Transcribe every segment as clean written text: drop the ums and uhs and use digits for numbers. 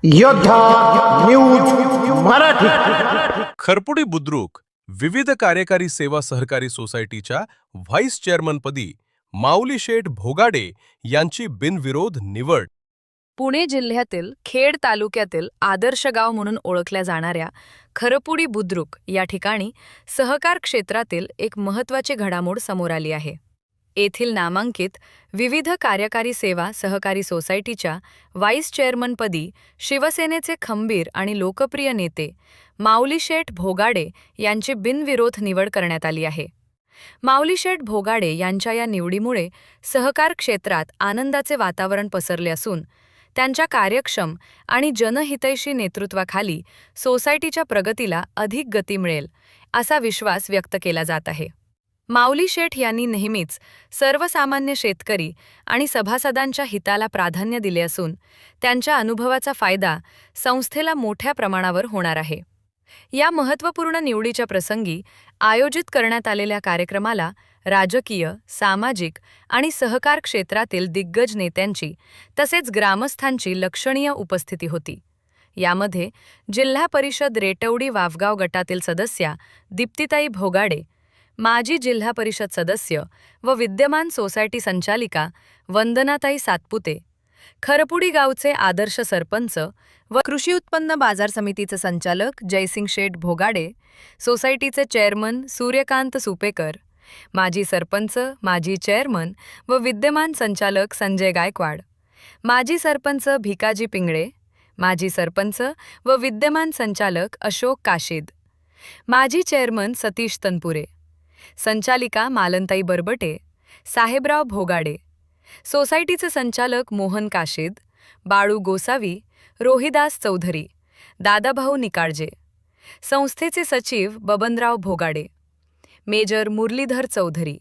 योद्धा न्यूज मराठी. खरपुडी बुद्रुक विविध कार्यकारी सेवा सहकारी सोसायटीच्या व्हाईस चेअरमनपदी माऊली शेठ भोगाडे यांची बिनविरोध निवड. पुणे जिल्ह्यातील खेड तालुक्यातील आदर्श गाव म्हणून ओळखल्या जाणाऱ्या खरपुडी बुद्रुक या ठिकाणी सहकार क्षेत्रातील एक महत्त्वाची घडामोड समोर आली आहे. येथील नामांकित विविध कार्यकारी सेवा सहकारी सोसायटीच्या व्हाईस चेअरमनपदी शिवसेनेचे खंबीर आणि लोकप्रिय नेते माऊली शेठ भोगाडे यांची बिनविरोध निवड करण्यात आली आहे. माऊली शेठ भोगाडे यांच्या या निवडीमुळे सहकार क्षेत्रात आनंदाचे वातावरण पसरले असून त्यांच्या कार्यक्षम आणि जनहितैषी नेतृत्वाखाली सोसायटीच्या प्रगतीला अधिक गती मिळेल असा विश्वास व्यक्त केला जात आहे. माऊली शेठ यांनी नेहमीच सर्वसामान्य शेतकरी आणि सभासदांच्या हिताला प्राधान्य दिले असून त्यांच्या अनुभवाचा फायदा संस्थेला मोठ्या प्रमाणावर होणार आहे. या महत्त्वपूर्ण निवडीच्या प्रसंगी आयोजित करण्यात आलेल्या कार्यक्रमाला राजकीय, सामाजिक आणि सहकार क्षेत्रातील दिग्गज नेत्यांची तसेच ग्रामस्थांची लक्षणीय उपस्थिती होती. यामध्ये जिल्हा परिषद रेटवडी वाफगाव गटातील सदस्या दीप्तीताई भोगाडे, माजी जिल्हा परिषद सदस्य व विद्यमान सोसायटी संचालिका वंदनाताई सातपुते, खरपुडी गावचे आदर्श सरपंच व कृषी उत्पन्न बाजार समितीचे संचालक जयसिंग शेठ भोगाडे, सोसायटीचे चेअरमन सूर्यकांत सुपेकर, माजी सरपंच, माजी चेअरमन व विद्यमान संचालक संजय गायकवाड, माजी सरपंच भिकाजी पिंगळे, माजी सरपंच व विद्यमान संचालक अशोक काशीद, माजी चेअरमन सतीश तनपुरे, संचालिका मालनताई बरबटे, साहेबराव भोगाडे, सोसायटीचे संचालक मोहन काशीद, बाळू गोसावी, रोहिदास चौधरी, दादाभाऊ निकाळजे, संस्थेचे सचिव बबनराव भोगाडे, मेजर मुरलीधर चौधरी,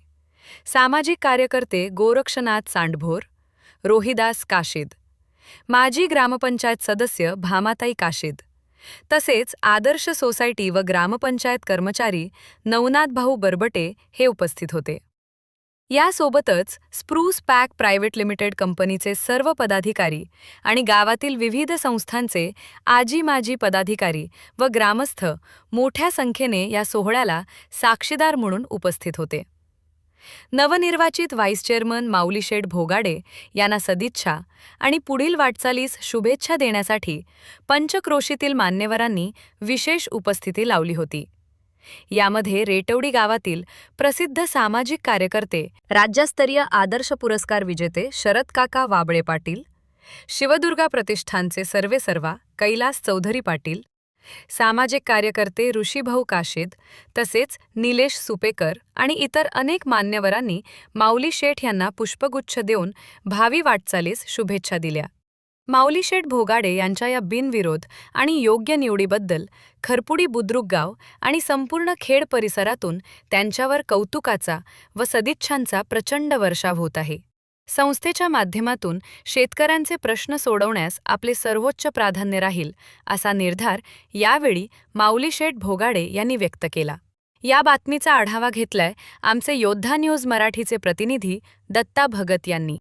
सामाजिक कार्यकर्ते गोरक्षनाथ सांडभोर, रोहिदास काशीद, माजी ग्रामपंचायत सदस्य भामाताई काशीद, तसेच आदर्श सोसायटी व ग्रामपंचायत कर्मचारी नवनाथभाऊ बरबटे हे उपस्थित होते. यासोबतच स्प्रूस पॅक प्रायव्हेट लिमिटेड कंपनीचे सर्व पदाधिकारी आणि गावातील विविध संस्थांचे आजी माजी पदाधिकारी व ग्रामस्थ मोठ्या संख्येने या सोहळ्याला साक्षीदार म्हणून उपस्थित होते. नवनिर्वाचित व्हाईस चेअरमन माऊली शेठ भोगाडे यांना सदिच्छा आणि पुढील वाटचालीस शुभेच्छा देण्यासाठी पंचक्रोशीतील मान्यवरांनी विशेष उपस्थिती लावली होती. यामध्ये रेटवडी गावातील प्रसिद्ध सामाजिक कार्यकर्ते, राज्यस्तरीय आदर्श पुरस्कार विजेते शरद काका वाबळे पाटील, शिवदुर्गा प्रतिष्ठानचे सर्वेसर्वा कैलास चौधरी पाटील, सामाजिक कार्यकर्ते ऋषीभाऊ काशीद तसेच निलेश सुपेकर आणि इतर अनेक मान्यवरांनी माऊली शेठ यांना पुष्पगुच्छ देऊन भावी वाटचालीस शुभेच्छा दिल्या. माऊली शेठ भोगाडे यांच्या या बिनविरोध आणि योग्य निवडीबद्दल खरपुडी बुद्रुक गाव आणि संपूर्ण खेड परिसरातून त्यांच्यावर कौतुकाचा व सदिच्छांचा प्रचंड वर्षाव होत आहे. संस्थेच्या माध्यमातून शेतकऱ्यांचे प्रश्न सोडवण्यास आपले सर्वोच्च प्राधान्य राहील असा निर्धार यावेळी माऊली शेठ भोगाडे यांनी व्यक्त केला. या बातमीचा आढावा घेतलाय आमचे योद्धा न्यूज मराठीचे प्रतिनिधी दत्ता भगत यांनी.